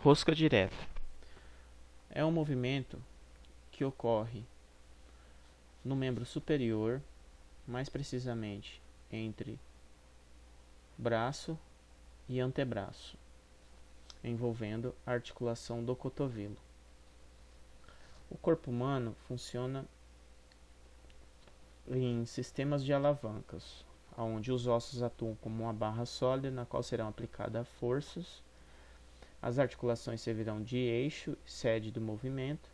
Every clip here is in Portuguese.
Rosca direta é um movimento que ocorre no membro superior, mais precisamente entre braço e antebraço, envolvendo a articulação do cotovelo. O corpo humano funciona em sistemas de alavancas, onde os ossos atuam como uma barra sólida na qual serão aplicadas forças. As articulações servirão de eixo, sede do movimento,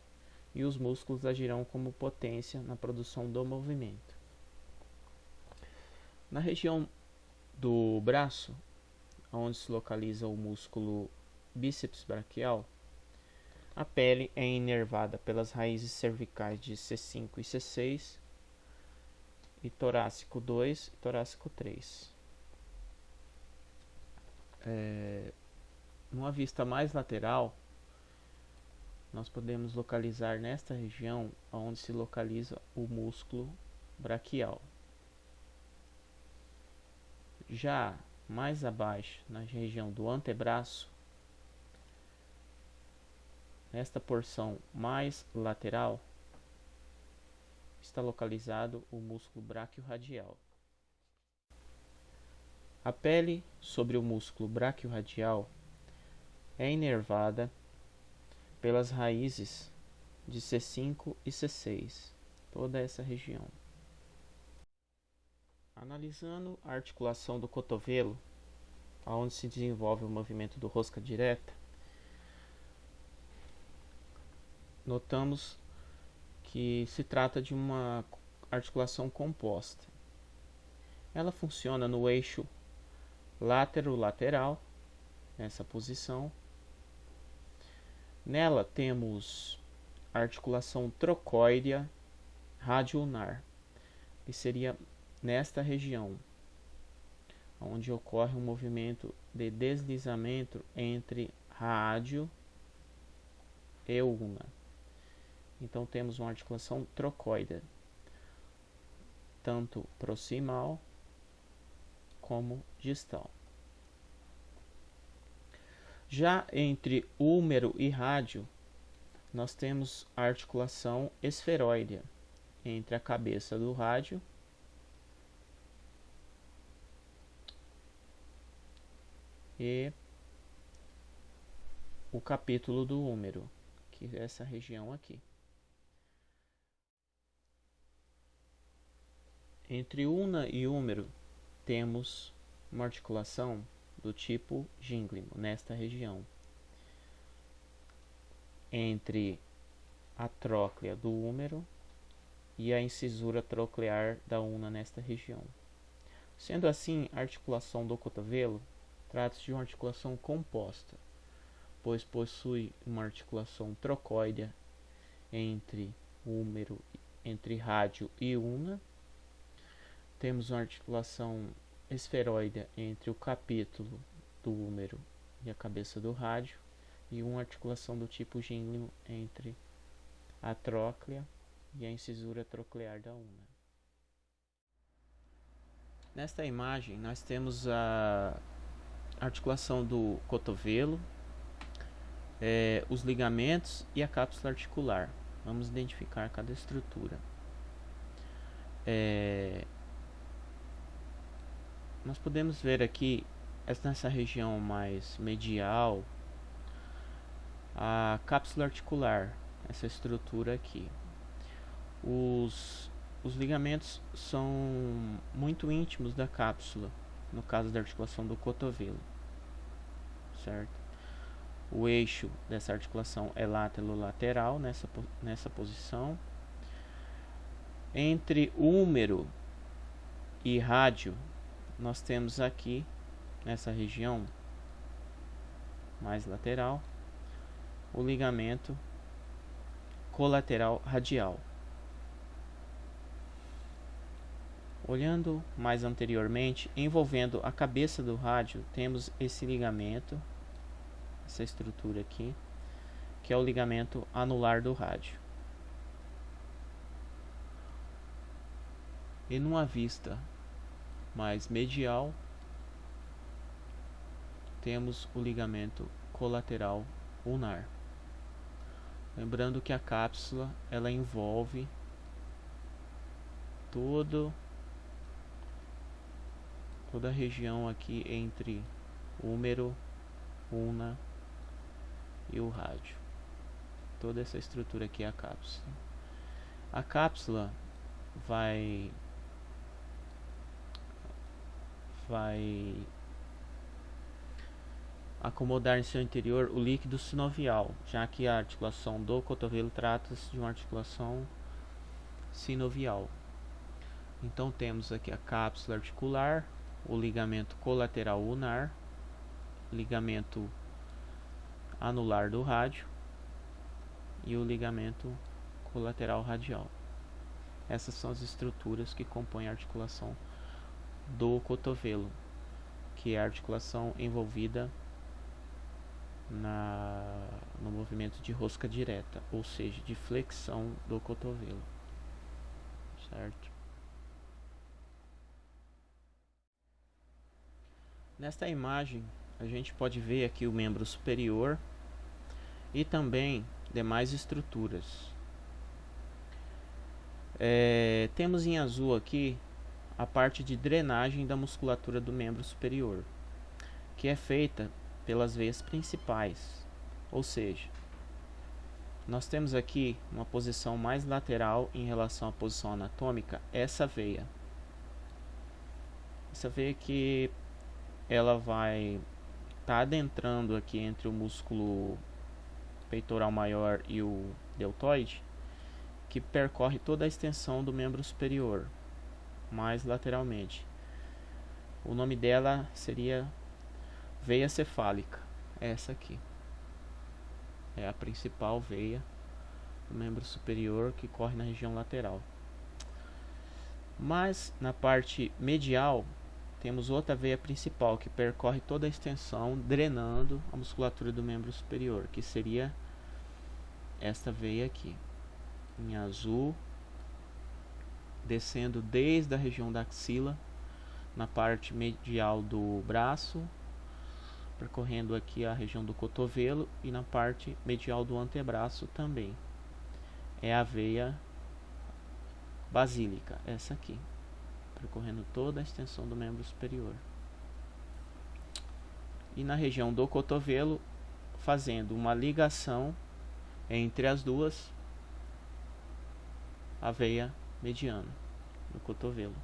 e os músculos agirão como potência na produção do movimento. Na região do braço, onde se localiza o músculo bíceps braquial, a pele é inervada pelas raízes cervicais de C5 e C6 e torácico 2 e torácico 3. Numa vista mais lateral, nós podemos localizar nesta região onde se localiza o músculo braquial. Já mais abaixo, na região do antebraço, nesta porção mais lateral, está localizado o músculo braquiorradial. A pele sobre o músculo braquiorradial é inervada pelas raízes de C5 e C6, toda essa região. Analisando a articulação do cotovelo, onde se desenvolve o movimento do rosca direta, notamos que se trata de uma articulação composta. Ela funciona no eixo látero-lateral, nessa posição. Nela temos a articulação trocóidea radioulnar, que seria nesta região, onde ocorre um movimento de deslizamento entre rádio e ulna. Então temos uma articulação trocóidea, tanto proximal como distal. Já entre húmero e rádio, nós temos a articulação esferoidea, entre a cabeça do rádio e o capítulo do húmero, que é essa região aqui. Entre ulna e húmero temos uma articulação do tipo gínglimo, nesta região, entre a tróclea do húmero e a incisura troclear da ulna nesta região. Sendo assim, a articulação do cotovelo trata-se de uma articulação composta, pois possui uma articulação trocóidea entre húmero, entre rádio e ulna. Temos uma articulação esferoidea entre o capítulo do húmero e a cabeça do rádio, e uma articulação do tipo gínglimo entre a tróclea e a incisura troclear da ulna. Nesta imagem nós temos a articulação do cotovelo, os ligamentos e a cápsula articular. Vamos identificar cada estrutura. Nós podemos ver aqui, nessa região mais medial, a cápsula articular, essa estrutura aqui. Os ligamentos são muito íntimos da cápsula, no caso da articulação do cotovelo, certo? O eixo dessa articulação é látero-lateral, nessa posição. Entre húmero e rádio, nós temos aqui, nessa região mais lateral, o ligamento colateral radial. Olhando mais anteriormente, envolvendo a cabeça do rádio, temos esse ligamento, essa estrutura aqui, que é o ligamento anular do rádio. E numa vista mais medial, temos o ligamento colateral ulnar. Lembrando que a cápsula ela envolve toda a região aqui entre úmero, ulna e o rádio. Toda essa estrutura aqui é a cápsula. A cápsula vai acomodar em seu interior o líquido sinovial, já que a articulação do cotovelo trata-se de uma articulação sinovial. Então temos aqui a cápsula articular, o ligamento colateral ulnar, ligamento anular do rádio e o ligamento colateral radial. Essas são as estruturas que compõem a articulação do cotovelo, que é a articulação envolvida no movimento de rosca direta, ou seja, de flexão do cotovelo, certo? Nesta imagem a gente pode ver aqui o membro superior e também demais estruturas. Temos em azul aqui a parte de drenagem da musculatura do membro superior, que é feita pelas veias principais, ou seja, nós temos aqui uma posição mais lateral em relação à posição anatômica, essa veia que ela vai estar adentrando aqui entre o músculo peitoral maior e o deltoide, que percorre toda a extensão do membro superior, mais lateralmente. O nome dela seria veia cefálica. Essa aqui é a principal veia do membro superior que corre na região lateral. Mas na parte medial temos outra veia principal que percorre toda a extensão, drenando a musculatura do membro superior, que seria esta veia aqui, em azul, descendo desde a região da axila, na parte medial do braço, percorrendo aqui a região do cotovelo e na parte medial do antebraço também. É a veia basílica, essa aqui, percorrendo toda a extensão do membro superior. E na região do cotovelo, fazendo uma ligação entre as duas, a veia mediana do cotovelo.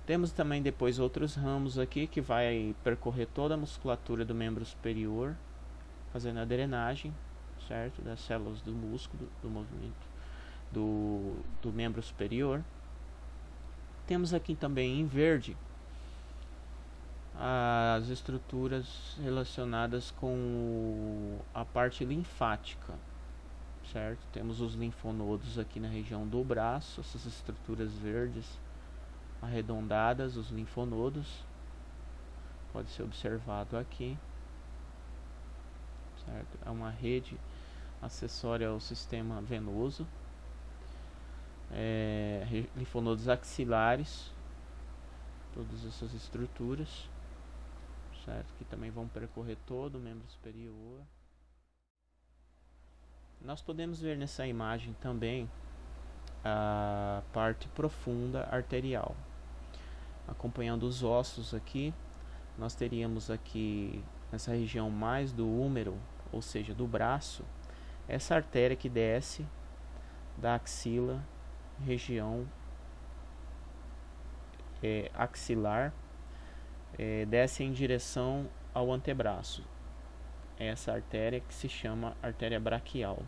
Temos também depois outros ramos aqui que vai percorrer toda a musculatura do membro superior, fazendo a drenagem, certo, das células do músculo, do movimento do membro superior. Temos aqui também em verde as estruturas relacionadas com a parte linfática, certo? Temos os linfonodos aqui na região do braço, essas estruturas verdes arredondadas, os linfonodos, pode ser observado aqui, certo? É uma rede acessória ao sistema venoso. Linfonodos axilares, todas essas estruturas, certo? Que também vão percorrer todo o membro superior. Nós podemos ver nessa imagem também a parte profunda arterial, acompanhando os ossos aqui. Nós teríamos aqui nessa região mais do úmero, ou seja, do braço, essa artéria que desce da axila, região axilar, desce em direção ao antebraço. Essa artéria que se chama artéria braquial.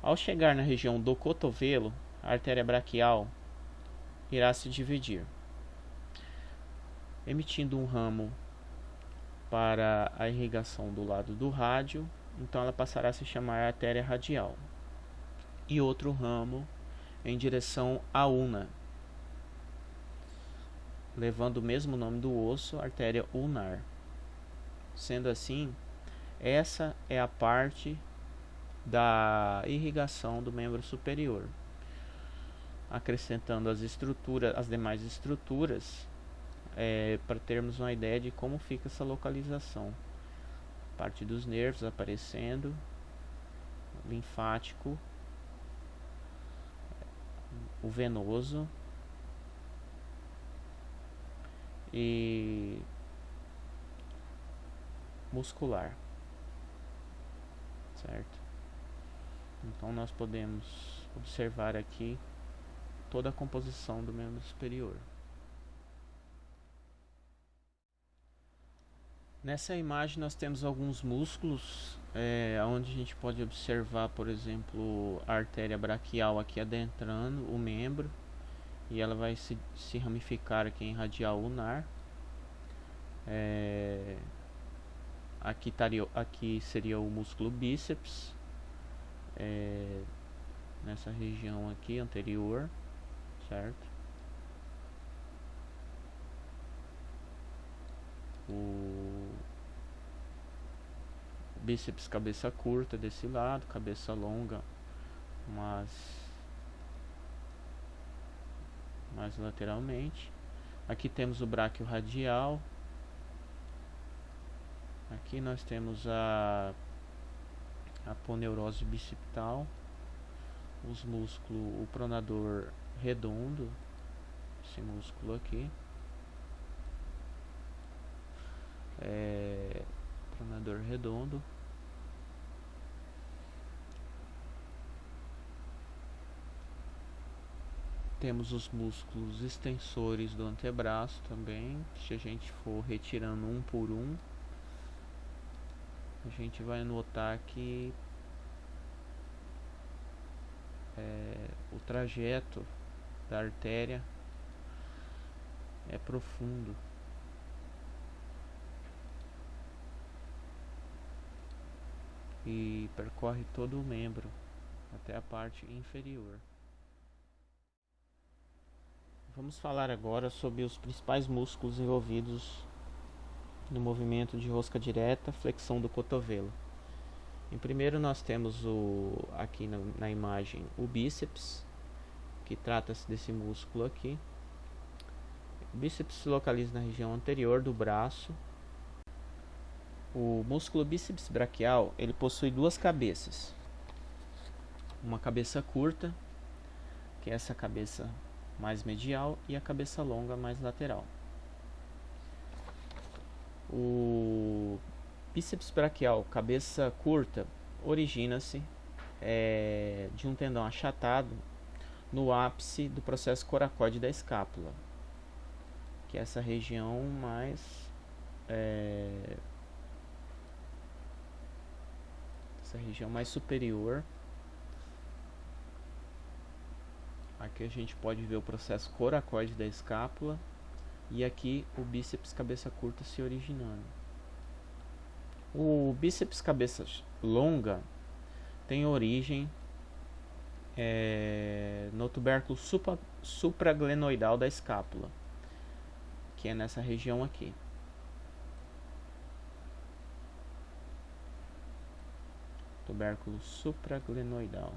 Ao chegar na região do cotovelo, a artéria braquial irá se dividir, emitindo um ramo para a irrigação do lado do rádio, então ela passará a se chamar artéria radial, e outro ramo em direção à ulna, levando o mesmo nome do osso, artéria ulnar. Sendo assim, essa é a parte da irrigação do membro superior, acrescentando as demais estruturas, para termos uma ideia de como fica essa localização. parte dos nervos aparecendo, linfático, o venoso e muscular, certo? Então nós podemos observar aqui toda a composição do membro superior. Nessa imagem nós temos alguns músculos, onde a gente pode observar, por exemplo, a artéria braquial aqui adentrando o membro, e ela vai se ramificar aqui em radial ulnar. Aqui seria o músculo bíceps, nessa região aqui anterior, certo? O bíceps cabeça curta desse lado, cabeça longa, mas mais lateralmente. Aqui temos o bráquio radial. Aqui nós temos a aponeurose bicipital, os músculos, o pronador redondo, esse músculo aqui, pronador redondo. Temos os músculos extensores do antebraço também. Se a gente for retirando um por um, a gente vai notar que o trajeto da artéria é profundo. E percorre todo o membro até a parte inferior. Vamos falar agora sobre os principais músculos envolvidos no movimento de rosca direta, flexão do cotovelo. Em primeiro nós temos aqui na imagem o bíceps, que trata-se desse músculo aqui. O bíceps se localiza na região anterior do braço. O músculo bíceps braquial, ele possui duas cabeças. Uma cabeça curta, que é essa cabeça mais medial, e a cabeça longa mais lateral. O bíceps braquial, cabeça curta, origina-se de um tendão achatado no ápice do processo coracoide da escápula, que é essa região mais superior. Aqui a gente pode ver o processo coracoide da escápula, e aqui o bíceps cabeça curta se originando. O bíceps cabeça longa tem origem no tubérculo supraglenoidal da escápula, que é nessa região aqui. Tubérculo supraglenoidal,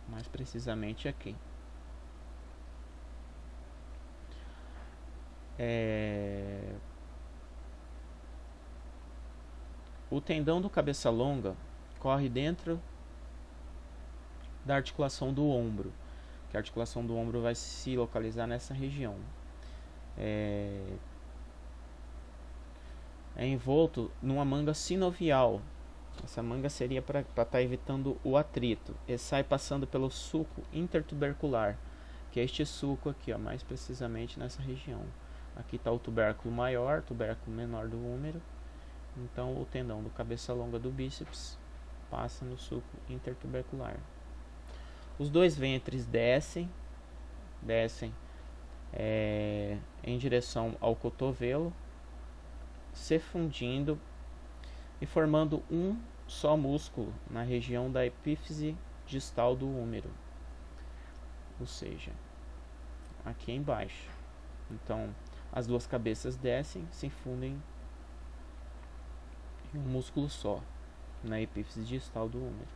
mais precisamente aqui. O tendão do cabeça longa corre dentro da articulação do ombro, que a articulação do ombro vai se localizar nessa região. É envolto numa manga sinovial. Essa manga seria para estar evitando o atrito. E sai passando pelo sulco intertubercular, que é este sulco aqui, ó, mais precisamente nessa região. Aqui está o tubérculo maior, tubérculo menor do úmero. Então o tendão do cabeça longa do bíceps passa no sulco intertubercular. Os dois ventres descem em direção ao cotovelo, se fundindo e formando um só músculo na região da epífise distal do úmero, ou seja, aqui embaixo. Então as duas cabeças descem, se fundem em um músculo só na epífise distal do úmero,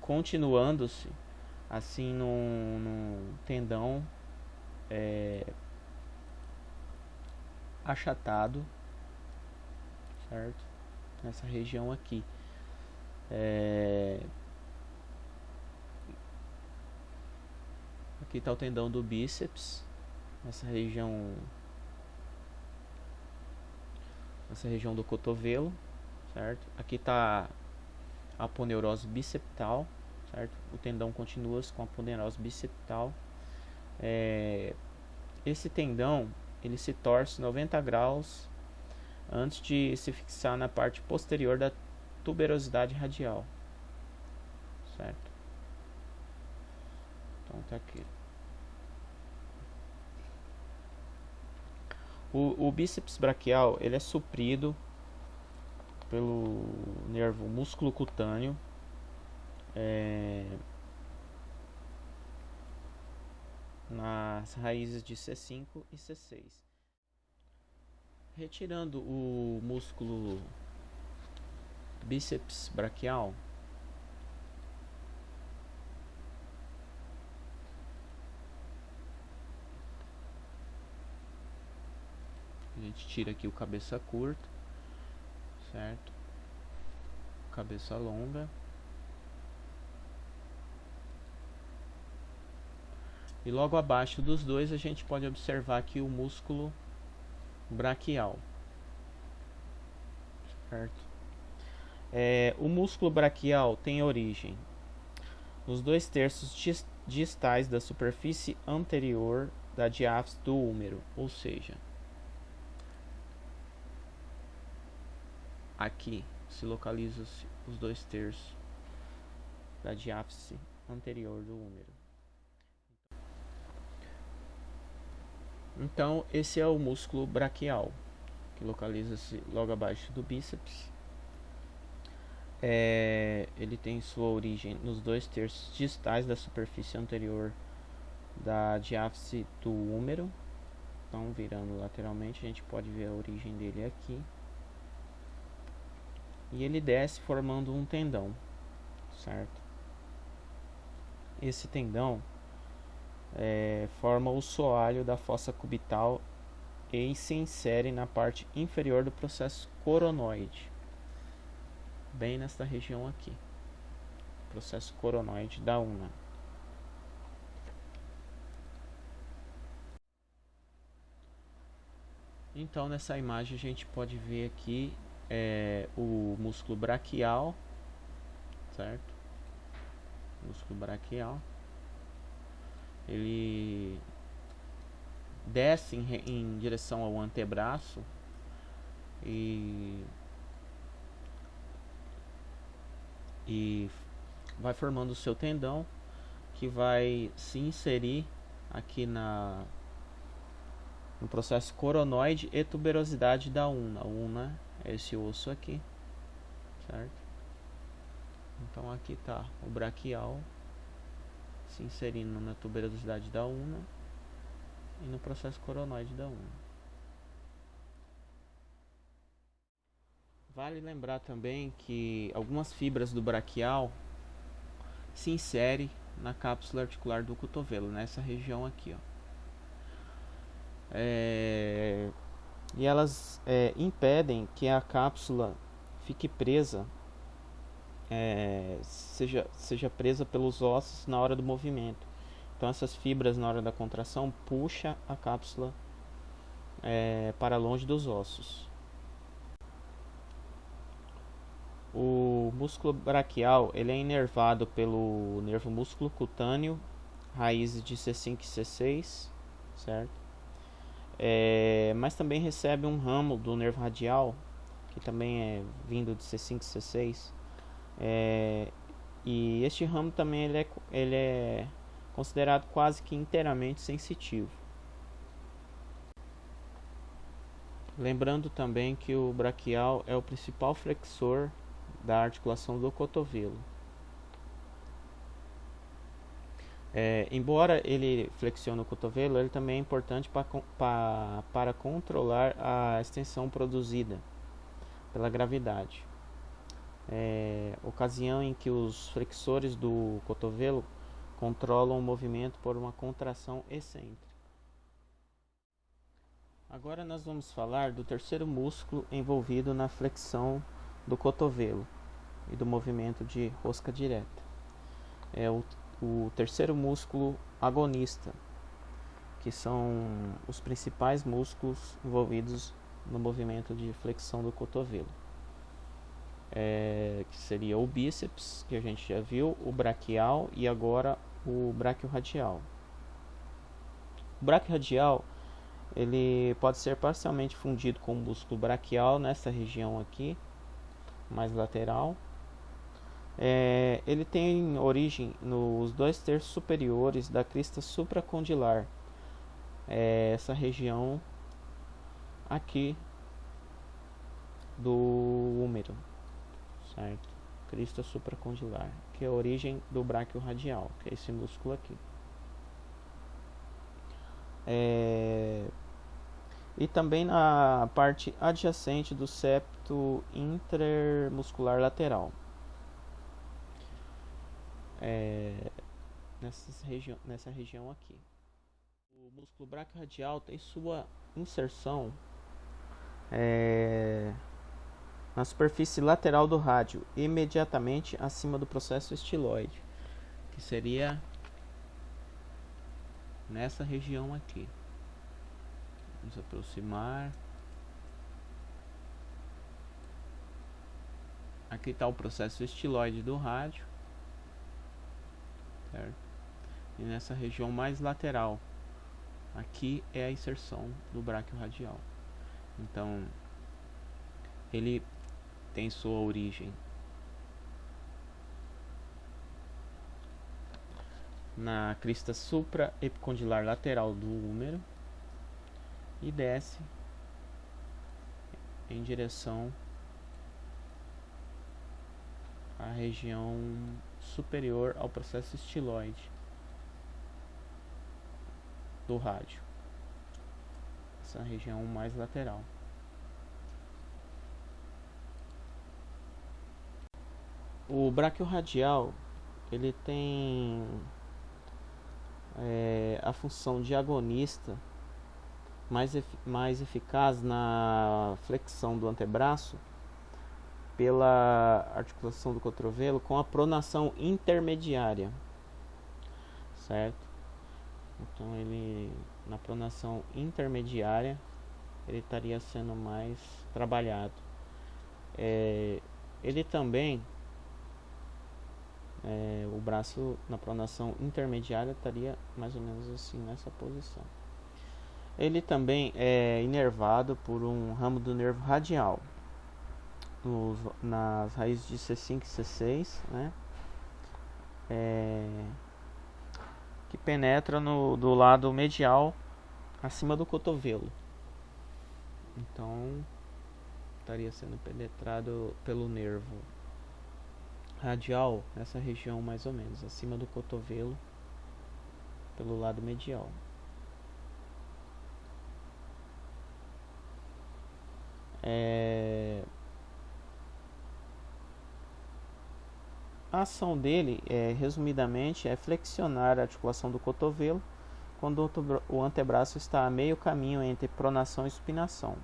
continuando-se assim num tendão achatado certo? Nessa região aqui. Aqui está o tendão do bíceps, nessa região do cotovelo, certo? Aqui está a aponeurose biceptal, certo? O tendão continua com a aponeurose biceptal. Esse tendão ele se torce 90 graus antes de se fixar na parte posterior da tuberosidade radial, certo? Então tá aqui. O bíceps braquial ele é suprido pelo nervo músculo cutâneo, nas raízes de C5 e C6. Retirando o músculo bíceps braquial, a gente tira aqui o cabeça curta, certo? Cabeça longa. E logo abaixo dos dois a gente pode observar aqui o músculo braquial, certo? O músculo braquial tem origem nos 2/3 distais da superfície anterior da diáfise do húmero, ou seja, aqui se localizam os 2/3 da diáfise anterior do húmero. Então, esse é o músculo braquial, que localiza-se logo abaixo do bíceps. Ele tem sua origem nos 2/3 distais da superfície anterior da diáfise do húmero. Então, virando lateralmente, a gente pode ver a origem dele aqui. E ele desce formando um tendão, certo? Esse tendão forma o soalho da fossa cubital e se insere na parte inferior do processo coronoide, bem nesta região aqui, processo coronoide da una. Então, nessa imagem a gente pode ver aqui o músculo braquial, certo? Músculo braquial. Ele desce em direção ao antebraço e vai formando o seu tendão, que vai se inserir aqui no processo coronoide e tuberosidade da una. A una é esse osso aqui, certo? Então aqui está o braquial se inserindo na tuberosidade da una e no processo coronoide da una. Vale lembrar também que algumas fibras do braquial se inserem na cápsula articular do cotovelo, nessa região aqui, ó. E elas impedem que a cápsula fique presa, seja presa pelos ossos na hora do movimento. Então essas fibras na hora da contração puxa a cápsula para longe dos ossos. O músculo braquial ele é inervado pelo nervo músculo cutâneo, raízes de C5 e C6, certo? Mas também recebe um ramo do nervo radial, que também é vindo de C5 e C6. E este ramo também ele é considerado quase que inteiramente sensitivo. Lembrando também que o braquial é o principal flexor da articulação do cotovelo. Embora ele flexione o cotovelo, ele também é importante para controlar a extensão produzida pela gravidade. Ocasião em que os flexores do cotovelo controlam o movimento por uma contração excêntrica. Agora nós vamos falar do terceiro músculo envolvido na flexão do cotovelo e do movimento de rosca direta. É o terceiro músculo agonista, que são os principais músculos envolvidos no movimento de flexão do cotovelo. Que seria o bíceps, que a gente já viu, o braquial e agora o braquiorradial. O braquiorradial ele pode ser parcialmente fundido com o músculo braquial nessa região aqui, mais lateral. Ele tem origem nos 2/3 superiores da crista supracondilar, essa região aqui do húmero, certo? Crista supracondilar, que é a origem do braquiorradial, que é esse músculo aqui. E também na parte adjacente do septo intermuscular lateral. Nessa região aqui. O músculo braquiorradial tem sua inserção na superfície lateral do rádio, imediatamente acima do processo estiloide, que seria nessa região aqui. Vamos aproximar. Aqui está o processo estiloide do rádio, certo? E nessa região mais lateral, aqui é a inserção do braquiorradial. Então, ele tem sua origem na crista supraepicondilar lateral do húmero e desce em direção à região superior ao processo estiloide do rádio, essa região mais lateral. O braquiorradial ele tem a função de agonista mais eficaz na flexão do antebraço pela articulação do cotovelo com a pronação intermediária, certo? Então ele na pronação intermediária ele estaria sendo mais trabalhado. Ele também o braço na pronação intermediária estaria mais ou menos assim nessa posição. Ele também é inervado por um ramo do nervo radial nas raízes de C5 e C6, né? Que penetra do lado medial acima do cotovelo. Então estaria sendo penetrado pelo nervo radial nessa região mais ou menos acima do cotovelo pelo lado medial. A ação dele, resumidamente, é flexionar a articulação do cotovelo quando o antebraço está a meio caminho entre pronação e supinação.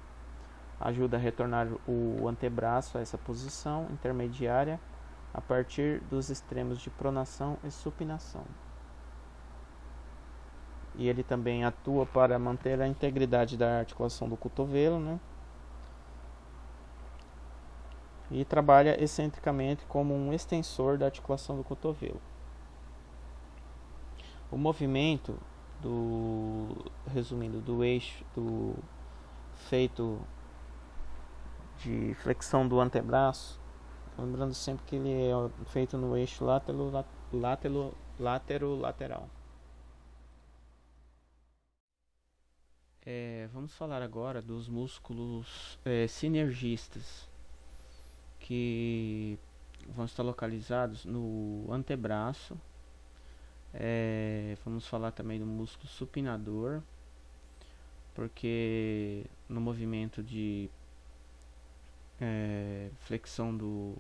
Ajuda a retornar o antebraço a essa posição intermediária a partir dos extremos de pronação e supinação. E ele também atua para manter a integridade da articulação do cotovelo, né? E trabalha excentricamente como um extensor da articulação do cotovelo. O movimento resumindo, do eixo feito de flexão do antebraço, lembrando sempre que ele é feito no eixo lateral. Vamos falar agora dos músculos sinergistas, que vão estar localizados no antebraço. Vamos falar também do músculo supinador, porque no movimento de flexão do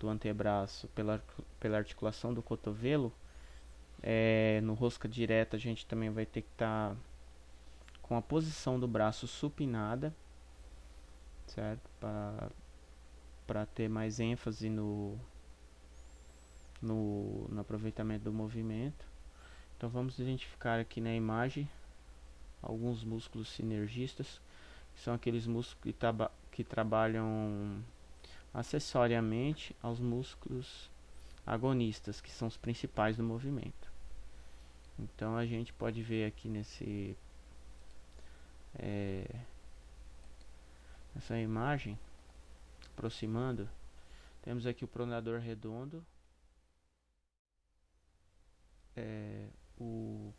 antebraço pela articulação do cotovelo, no rosca direta a gente também vai ter que estar com a posição do braço supinada, certo? Para ter mais ênfase no aproveitamento do movimento. Então vamos identificar aqui na imagem alguns músculos sinergistas, que são aqueles músculos que trabalham acessoriamente aos músculos agonistas, que são os principais do movimento. Então a gente pode ver aqui nessa imagem, aproximando, temos aqui o pronador redondo, o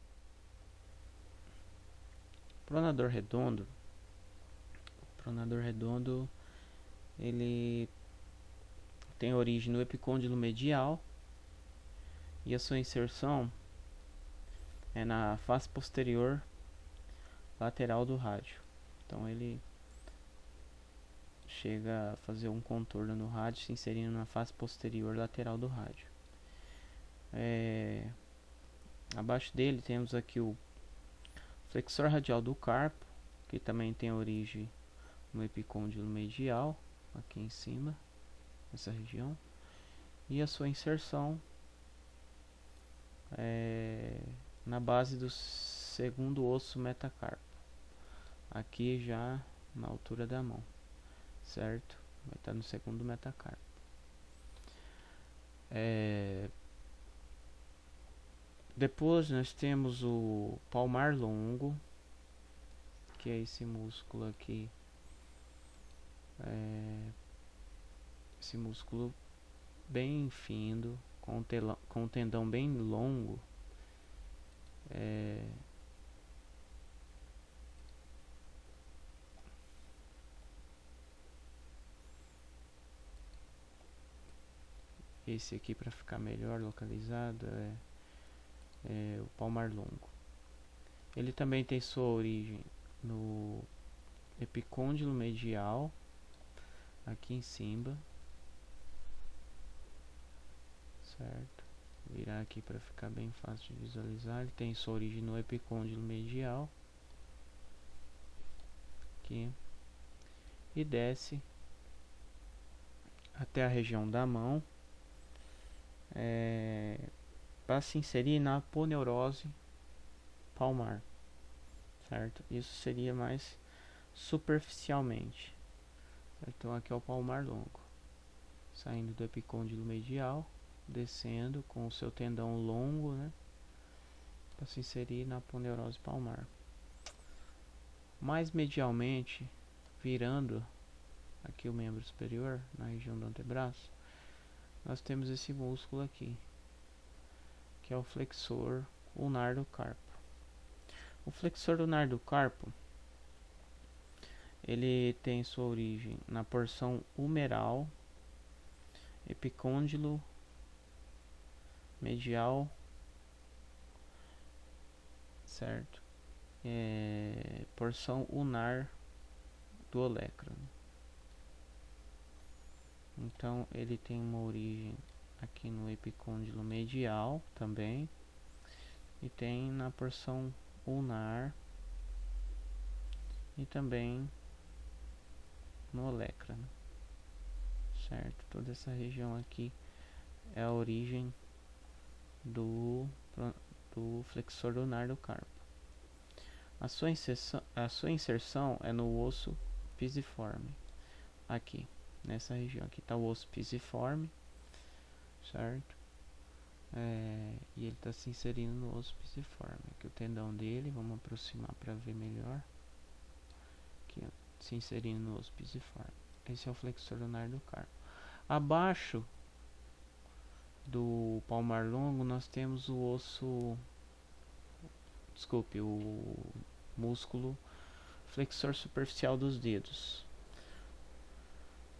pronador redondo. Ele tem origem no epicôndilo medial e a sua inserção é na face posterior lateral do rádio. Então ele chega a fazer um contorno no rádio, se inserindo na face posterior lateral do rádio. Abaixo dele temos aqui o flexor radial do carpo, que também tem origem no epicôndilo medial, aqui em cima, nessa região, e a sua inserção na base do segundo osso metacarpo, aqui já na altura da mão, certo? Vai estar no segundo metacarpo. Depois nós temos o palmar longo, que é esse músculo aqui, esse músculo bem fino, com um tendão bem longo, esse aqui, para ficar melhor localizado, é o palmar longo. Ele também tem sua origem no epicôndilo medial, aqui em cima, certo? Vou virar aqui para ficar bem fácil de visualizar. Ele tem sua origem no epicôndilo medial, aqui, e desce até a região da mão, para se inserir na aponeurose palmar, certo? Isso seria mais superficialmente. Então aqui é o palmar longo, saindo do epicôndilo medial, descendo com o seu tendão longo, né, para se inserir na aponeurose palmar. Mais medialmente, virando aqui o membro superior, na região do antebraço, nós temos esse músculo aqui, que é o flexor ulnar do carpo. O flexor ulnar do carpo, ele tem sua origem na porção humeral, epicôndilo medial, certo? Porção ulnar do olecrano. Então ele tem uma origem aqui no epicôndilo medial também, e tem na porção ulnar e também no olecrano, certo? Toda essa região aqui é a origem do flexor ulnar do carpo. A sua inserção é no osso pisiforme, aqui nessa região. Aqui está o osso pisiforme, certo? E ele está se inserindo no osso pisiforme. Aqui o tendão dele, vamos aproximar para ver melhor. Aqui, ó, se inserindo no osso pisiforme. Esse é o flexor ulnar do carpo. Abaixo do palmar longo nós temos o músculo flexor superficial dos dedos.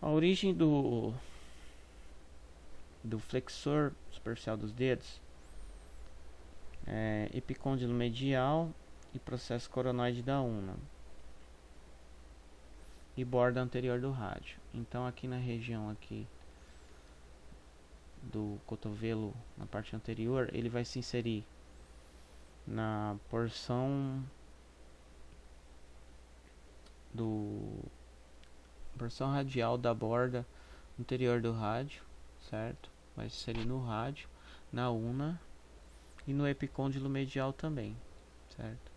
A origem do flexor superficial dos dedos é epicôndilo medial e processo coronoide da ulna e borda anterior do rádio. Então aqui na região aqui do cotovelo, na parte anterior, ele vai se inserir na porção porção radial da borda anterior do rádio, certo? Vai inserir no rádio, na una e no epicôndilo medial também, certo?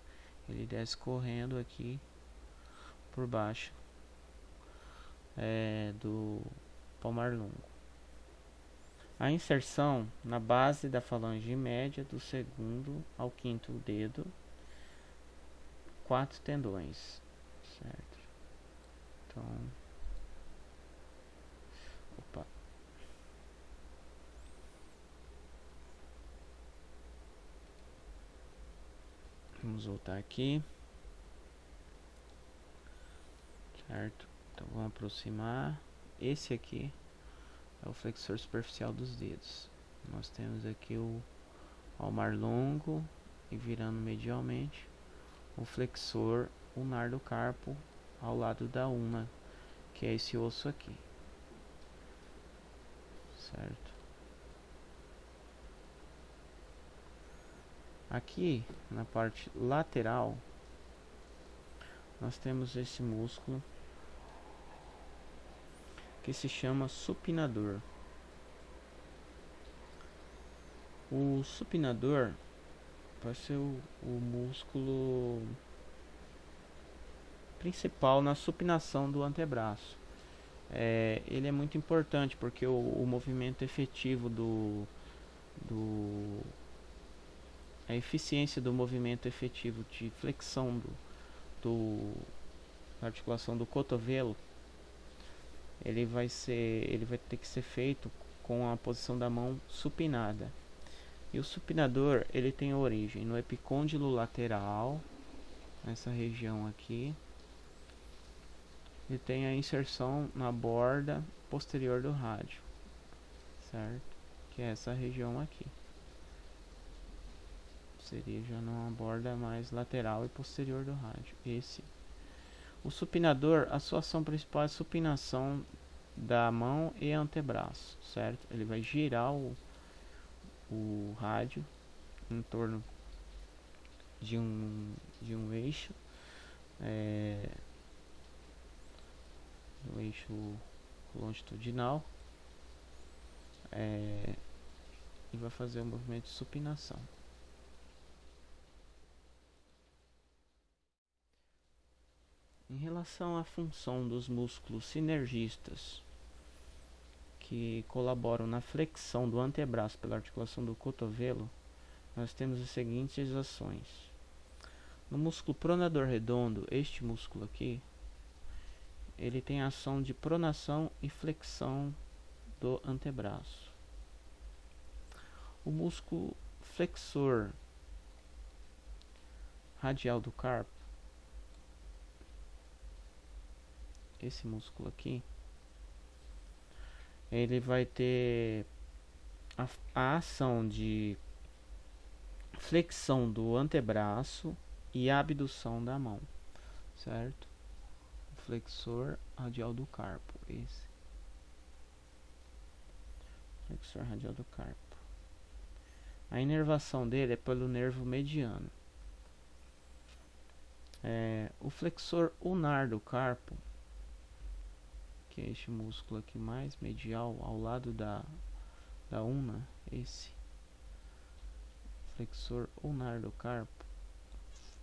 Ele desce correndo aqui por baixo do palmar longo. A inserção na base da falange média do segundo ao quinto dedo, 4 tendões, certo? Então, opa. Vamos voltar aqui, certo? Então vamos aproximar. Esse aqui é o flexor superficial dos dedos. Nós temos aqui o palmar longo e virando medialmente o flexor ulnar do carpo ao lado da una, que é esse osso aqui, certo? Aqui na parte lateral nós temos esse músculo que se chama supinador. O supinador vai ser o músculo principal na supinação do antebraço. Ele é muito importante porque o movimento efetivo a eficiência do movimento efetivo de flexão da articulação do cotovelo, ele vai ter que ser feito com a posição da mão supinada. E o supinador, ele tem origem no epicôndilo lateral, nessa região aqui, e tem a inserção na borda posterior do rádio, certo? Que é essa região aqui. Seria já numa borda mais lateral e posterior do rádio. O supinador, a sua ação principal é a supinação da mão e antebraço, certo? Ele vai girar o rádio em torno de um eixo, no eixo longitudinal, e vai fazer o movimento de supinação. Em relação à função dos músculos sinergistas que colaboram na flexão do antebraço pela articulação do cotovelo, nós temos as seguintes ações. No músculo pronador redondo, este músculo aqui, ele tem a ação de pronação e flexão do antebraço. O músculo flexor radial do carpo, esse músculo aqui, ele vai ter a ação de flexão do antebraço e abdução da mão, certo? O flexor radial do carpo, esse flexor radial do carpo. A inervação dele é pelo nervo mediano. O flexor ulnar do carpo, que é este músculo aqui mais medial ao lado da una, esse flexor ulnar do carpo,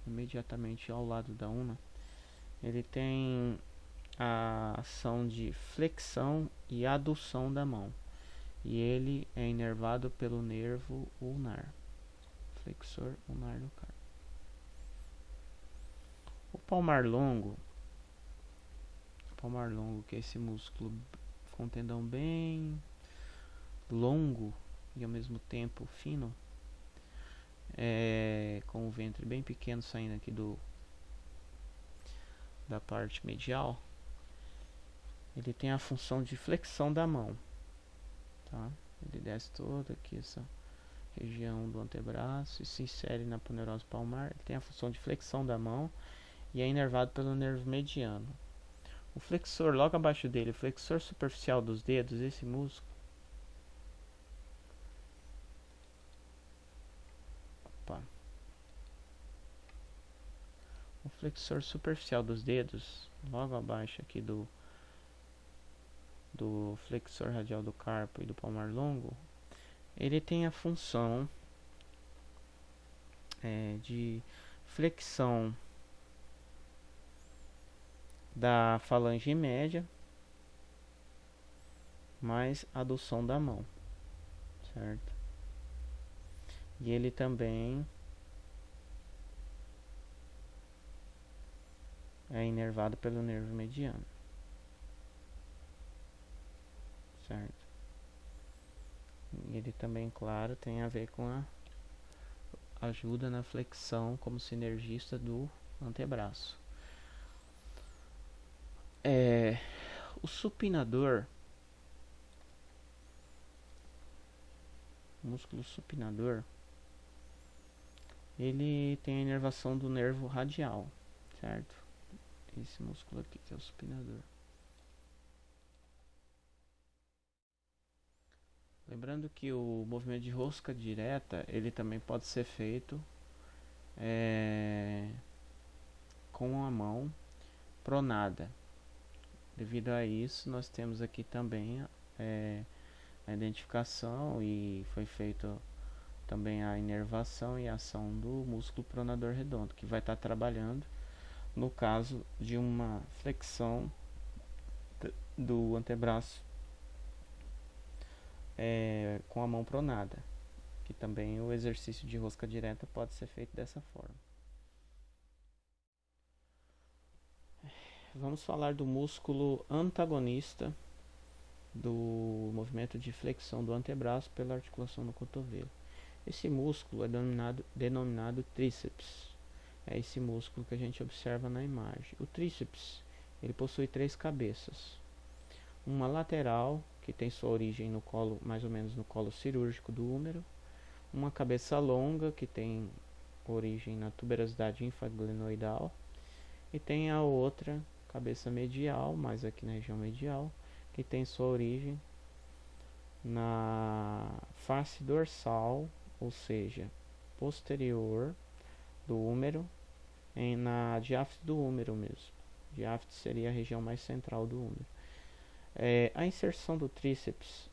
imediatamente ao lado da una, ele tem a ação de flexão e adução da mão, e ele é inervado pelo nervo ulnar, flexor ulnar do carpo. O palmar longo, que é esse músculo com um tendão bem longo e ao mesmo tempo fino, com o ventre bem pequeno saindo aqui da parte medial, ele tem a função de flexão da mão, tá? Ele desce toda aqui essa região do antebraço e se insere na ponerose palmar. Ele tem a função de flexão da mão e é inervado pelo nervo mediano. O flexor, logo abaixo dele, o flexor superficial dos dedos, esse músculo, O flexor superficial dos dedos, logo abaixo aqui do flexor radial do carpo e do palmar longo, ele tem a função de flexão da falange média mais adução da mão, certo? E ele também é inervado pelo nervo mediano, certo? E ele também, claro, tem a ver com a ajuda na flexão como sinergista do antebraço. O supinador, o músculo supinador, ele tem a inervação do nervo radial, certo? Esse músculo aqui que é o supinador. Lembrando que o movimento de rosca direta, ele também pode ser feito com a mão pronada. Devido a isso, nós temos aqui também a identificação e foi feito também a inervação e a ação do músculo pronador redondo, que vai estar trabalhando no caso de uma flexão do antebraço com a mão pronada, que também o exercício de rosca direta pode ser feito dessa forma. Vamos falar do músculo antagonista do movimento de flexão do antebraço pela articulação do cotovelo. Esse músculo é denominado tríceps. É esse músculo que a gente observa na imagem. O tríceps, ele possui 3 cabeças. Uma lateral, que tem sua origem no colo, mais ou menos no colo cirúrgico do húmero. Uma cabeça longa, que tem origem na tuberosidade infaglenoidal. E tem a outra cabeça medial, mais aqui na região medial, que tem sua origem na face dorsal, ou seja, posterior do húmero, na diáfise do húmero mesmo. Diáfise seria a região mais central do húmero. A inserção do tríceps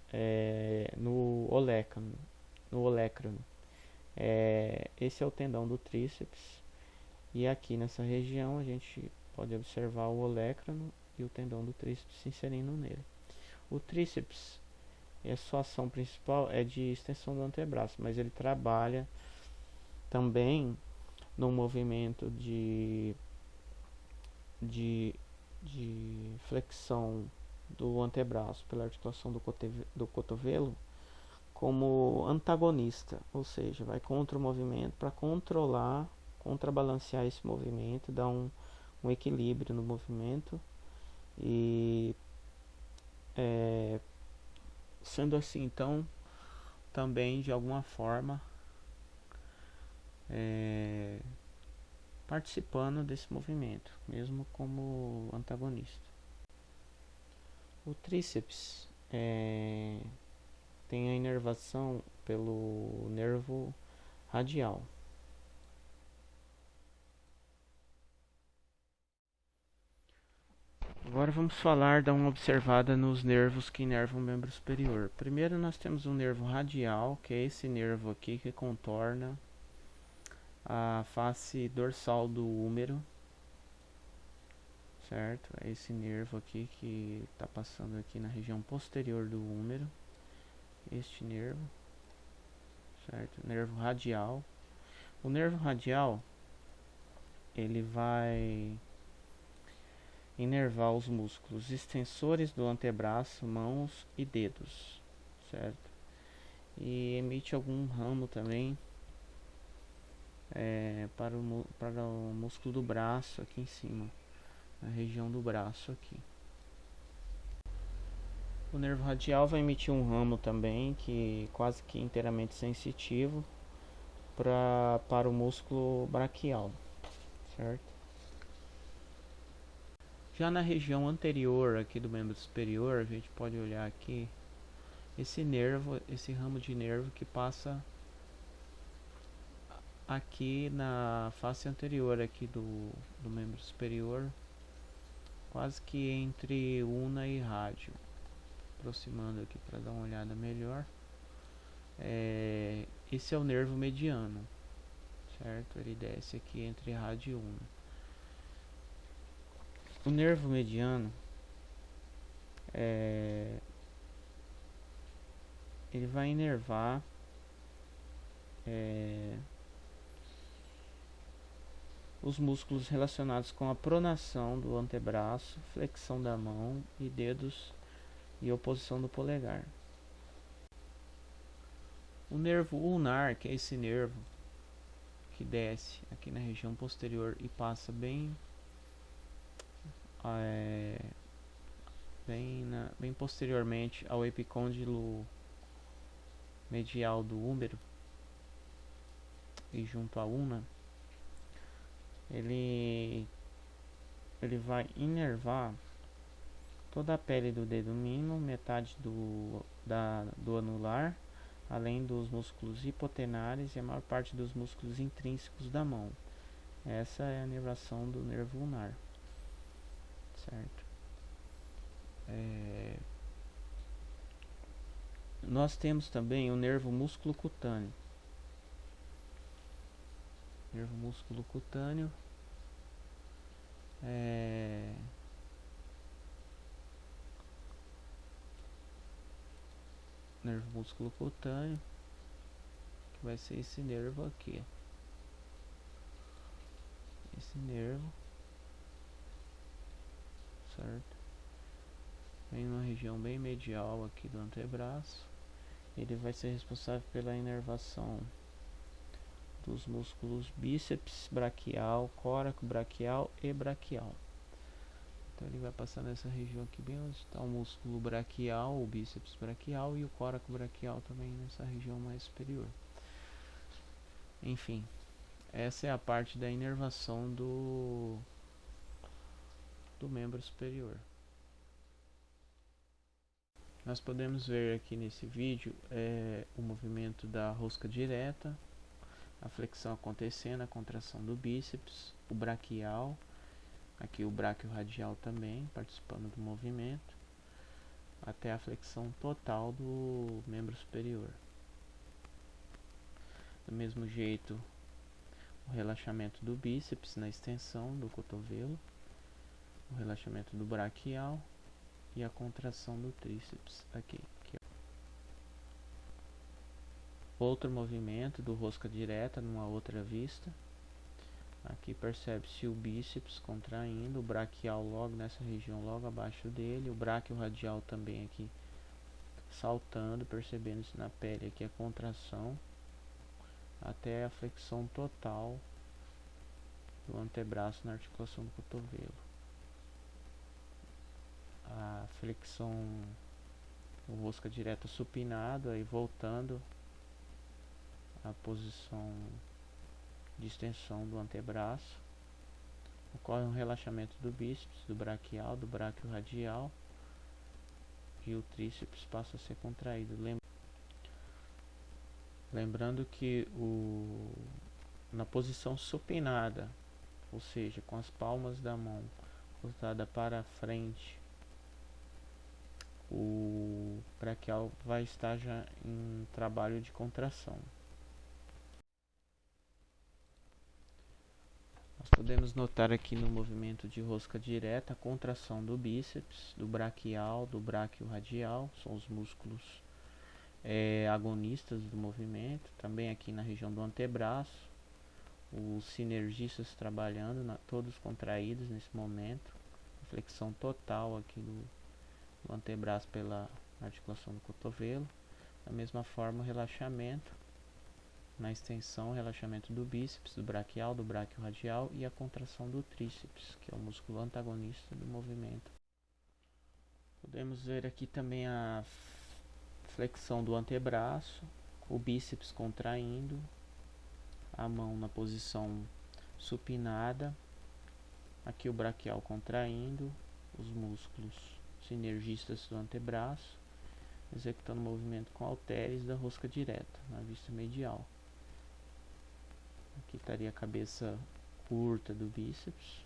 no olecrano. Esse é o tendão do tríceps. E aqui nessa região a gente pode observar o olecrano e o tendão do tríceps se inserindo nele. O tríceps, a sua ação principal é de extensão do antebraço, mas ele trabalha também no movimento de flexão do antebraço pela articulação do cotovelo como antagonista, ou seja, vai contra o movimento para contrabalancear esse movimento, dar um equilíbrio no movimento e sendo assim, então, também de alguma forma participando desse movimento, mesmo como antagonista. O tríceps tem a inervação pelo nervo radial. Agora vamos falar, dar uma observada nos nervos que inervam o membro superior. Primeiro nós temos um nervo radial, que é esse nervo aqui que contorna a face dorsal do húmero, certo? É esse nervo aqui que está passando aqui na região posterior do húmero, este nervo, certo? Nervo radial. O nervo radial, ele vai inervar os músculos extensores do antebraço, mãos e dedos, certo? E emite algum ramo também para o músculo do braço aqui em cima, na região do braço aqui. O nervo radial vai emitir um ramo também, que quase que inteiramente sensitivo, para o músculo braquial, certo? Já na região anterior aqui do membro superior, a gente pode olhar aqui esse nervo, esse ramo de nervo que passa aqui na face anterior aqui do membro superior, quase que entre una e rádio. Aproximando aqui para dar uma olhada melhor. Esse é o nervo mediano, certo? Ele desce aqui entre rádio e una. O nervo mediano ele vai inervar os músculos relacionados com a pronação do antebraço, flexão da mão e dedos e oposição do polegar. O nervo ulnar, que é esse nervo que desce aqui na região posterior e passa bem posteriormente ao epicôndilo medial do úmero e junto à una, ele vai inervar toda a pele do dedo mínimo, metade do anular, além dos músculos hipotenares e a maior parte dos músculos intrínsecos da mão. Essa é a inervação do nervo ulnar, certo? Nós temos também o nervo músculo cutâneo. Nervo músculo cutâneo que vai ser esse nervo aqui. Esse nervo, certo? Vem numa região bem medial aqui do antebraço. Ele vai ser responsável pela inervação dos músculos bíceps braquial, córaco braquial e braquial. Então ele vai passar nessa região aqui, bem onde está o músculo braquial, o bíceps braquial, e o córaco braquial também nessa região mais superior. Enfim, essa é a parte da inervação do membro superior. Nós podemos ver aqui nesse vídeo o movimento da rosca direta, a flexão acontecendo, a contração do bíceps, o braquial, aqui o bráquio radial também participando do movimento, até a flexão total do membro superior. Do mesmo jeito, o relaxamento do bíceps na extensão do cotovelo, o relaxamento do braquial e a contração do tríceps aqui. Outro movimento do rosca direta numa outra vista. Aqui percebe-se o bíceps contraindo, o braquial logo nessa região, logo abaixo dele, o bráquio radial também aqui saltando, percebendo-se na pele aqui a contração até a flexão total do antebraço na articulação do cotovelo. A flexão, o rosca direta supinado, aí voltando a posição de extensão do antebraço. Ocorre um relaxamento do bíceps, do braquial, do bráquio radial, e o tríceps passa a ser contraído. Lembrando que na posição supinada, ou seja, com as palmas da mão voltada para frente, o braquial vai estar já em trabalho de contração. Nós podemos notar aqui no movimento de rosca direta a contração do bíceps, do braquial, do bráquio radial, são os músculos agonistas do movimento. Também aqui na região do antebraço, os sinergistas trabalhando, todos contraídos nesse momento. A flexão total aqui do antebraço pela articulação do cotovelo. Da mesma forma, o relaxamento na extensão, relaxamento do bíceps, do braquial, do bráquio radial e a contração do tríceps, que é o músculo antagonista do movimento. Podemos ver aqui também a flexão do antebraço, o bíceps contraindo, a mão na posição supinada, aqui o braquial contraindo, os músculos sinergistas do antebraço, executando o movimento com halteres da rosca direta, na vista medial. Aqui estaria a cabeça curta do bíceps,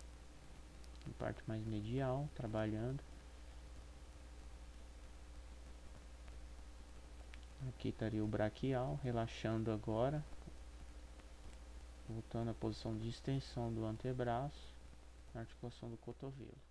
a parte mais medial, trabalhando. Aqui estaria o braquial, relaxando agora, voltando à posição de extensão do antebraço, na articulação do cotovelo.